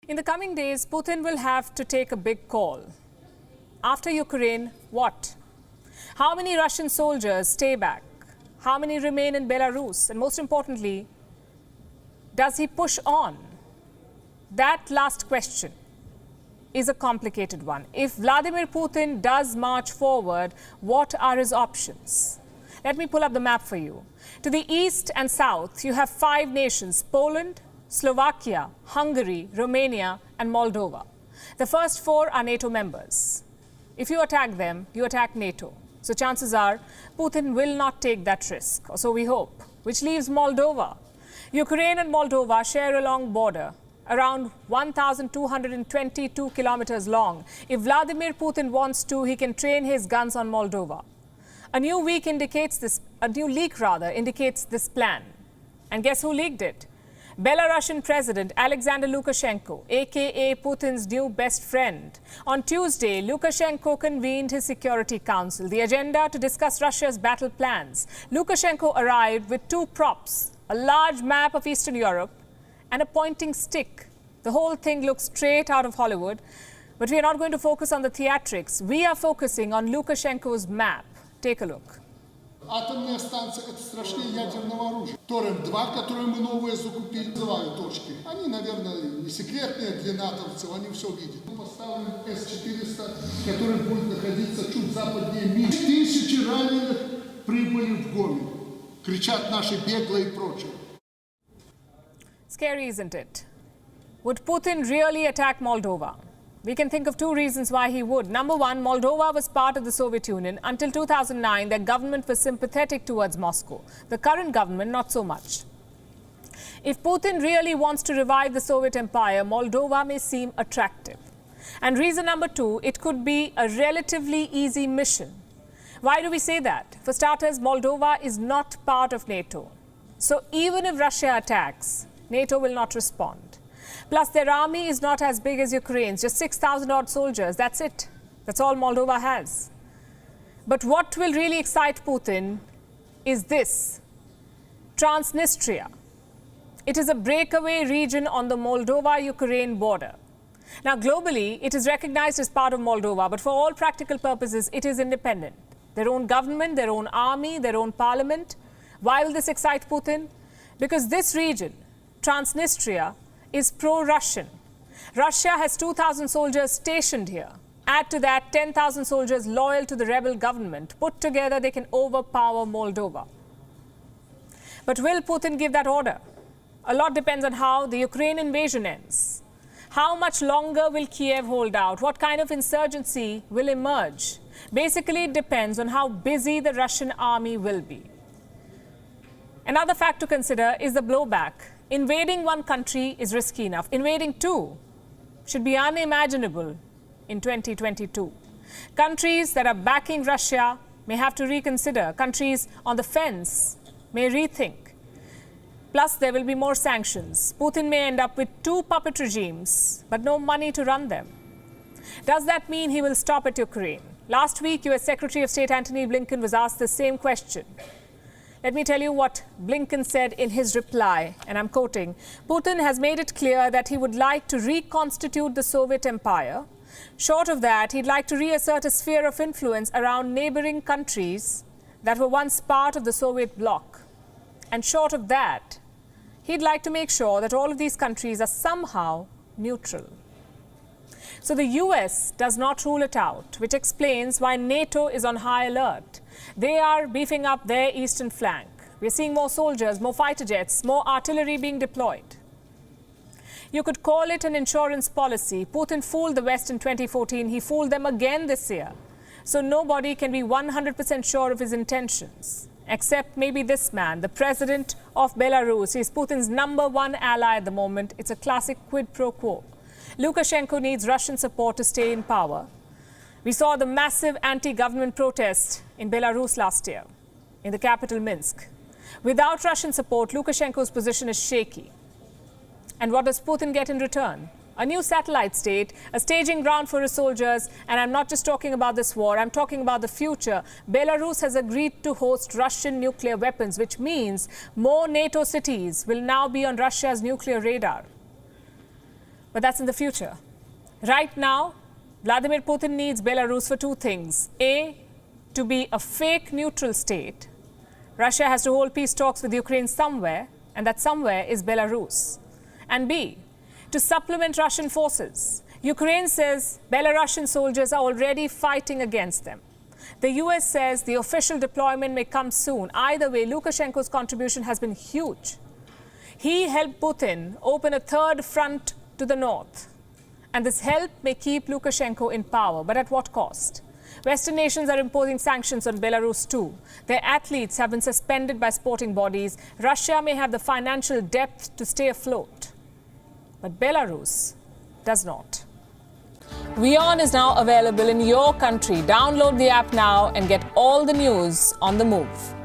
In the coming days, Putin will have to take a big call. After Ukraine, what? How many Russian soldiers stay back? How many remain in Belarus? And most importantly, does he push on? That last question is a complicated one. If Vladimir Putin does march forward, what are his options? Let me pull up the map for you. To the east and south, you have 5 nations: Poland, Slovakia, Hungary, Romania, and Moldova. The first 4 are NATO members. If you attack them, you attack NATO. So chances are Putin will not take that risk, or so we hope, which leaves Moldova. Ukraine and Moldova share a long border, around 1,222 kilometers long. If Vladimir Putin wants to, he can train his guns on Moldova. A new leak indicates this plan. And guess who leaked it? Belarusian President Alexander Lukashenko, aka Putin's new best friend. On Tuesday, Lukashenko convened his Security Council, the agenda to discuss Russia's battle plans. Lukashenko arrived with 2 props, a large map of Eastern Europe and a pointing stick. The whole thing looks straight out of Hollywood, but we are not going to focus on the theatrics. We are focusing on Lukashenko's map. Take a look. Атомная станция – это страшнее ядерного оружия. Торрент-2, которые мы новые закупили, называют точки. Они, наверное, не секретные для натовцев, они все видят. Мы поставим С-400, который будет находиться чуть западнее Минска. 1000 раненых прибыли в Гомель. Кричат наши беглые и прочее. Scary, isn't it? Would Putin really attack Moldova? We can think of 2 reasons why he would. Number 1, Moldova was part of the Soviet Union. Until 2009, their government was sympathetic towards Moscow. The current government, not so much. If Putin really wants to revive the Soviet Empire, Moldova may seem attractive. And reason number 2, it could be a relatively easy mission. Why do we say that? For starters, Moldova is not part of NATO. So even if Russia attacks, NATO will not respond. Plus, their army is not as big as Ukraine's, just 6,000 odd soldiers. That's it. That's all Moldova has. But what will really excite Putin is this: Transnistria. It is a breakaway region on the Moldova-Ukraine border. Now, globally, it is recognized as part of Moldova, but for all practical purposes, it is independent. Their own government, their own army, their own parliament. Why will this excite Putin? Because this region, Transnistria, is pro-Russian. Russia has 2,000 soldiers stationed here. Add to that 10,000 soldiers loyal to the rebel government. Put together, they can overpower Moldova. But will Putin give that order? A lot depends on how the Ukraine invasion ends. How much longer will Kiev hold out? What kind of insurgency will emerge? Basically, it depends on how busy the Russian army will be. Another fact to consider is the blowback. Invading one country is risky enough. Invading 2 should be unimaginable in 2022. Countries that are backing Russia may have to reconsider. Countries on the fence may rethink. Plus, there will be more sanctions. Putin may end up with 2 puppet regimes, but no money to run them. Does that mean he will stop at Ukraine? Last week, US Secretary of State Antony Blinken was asked the same question. Let me tell you what Blinken said in his reply, and I'm quoting: Putin has made it clear that he would like to reconstitute the Soviet Empire. Short of that, he'd like to reassert a sphere of influence around neighboring countries that were once part of the Soviet bloc. And short of that, he'd like to make sure that all of these countries are somehow neutral. So the US does not rule it out, which explains why NATO is on high alert. They are beefing up their eastern flank. We're seeing more soldiers, more fighter jets, more artillery being deployed. You could call it an insurance policy. Putin fooled the West in 2014. He fooled them again this year. So nobody can be 100% sure of his intentions, except maybe this man, the president of Belarus. He's Putin's #1 ally at the moment. It's a classic quid pro quo. Lukashenko needs Russian support to stay in power. We saw the massive anti-government protest in Belarus last year, in the capital Minsk. Without Russian support, Lukashenko's position is shaky. And what does Putin get in return? A new satellite state, a staging ground for his soldiers, and I'm not just talking about this war, I'm talking about the future. Belarus has agreed to host Russian nuclear weapons, which means more NATO cities will now be on Russia's nuclear radar. But that's in the future. Right now, Vladimir Putin needs Belarus for two things. A, to be a fake neutral state. Russia has to hold peace talks with Ukraine somewhere, and that somewhere is Belarus. And B, to supplement Russian forces. Ukraine says Belarusian soldiers are already fighting against them. The US says the official deployment may come soon. Either way, Lukashenko's contribution has been huge. He helped Putin open a third front to the north. And this help may keep Lukashenko in power, but at what cost? Western nations are imposing sanctions on Belarus too. Their athletes have been suspended by sporting bodies. Russia may have the financial depth to stay afloat, but Belarus does not. WION is now available in your country. Download the app now and get all the news on the move.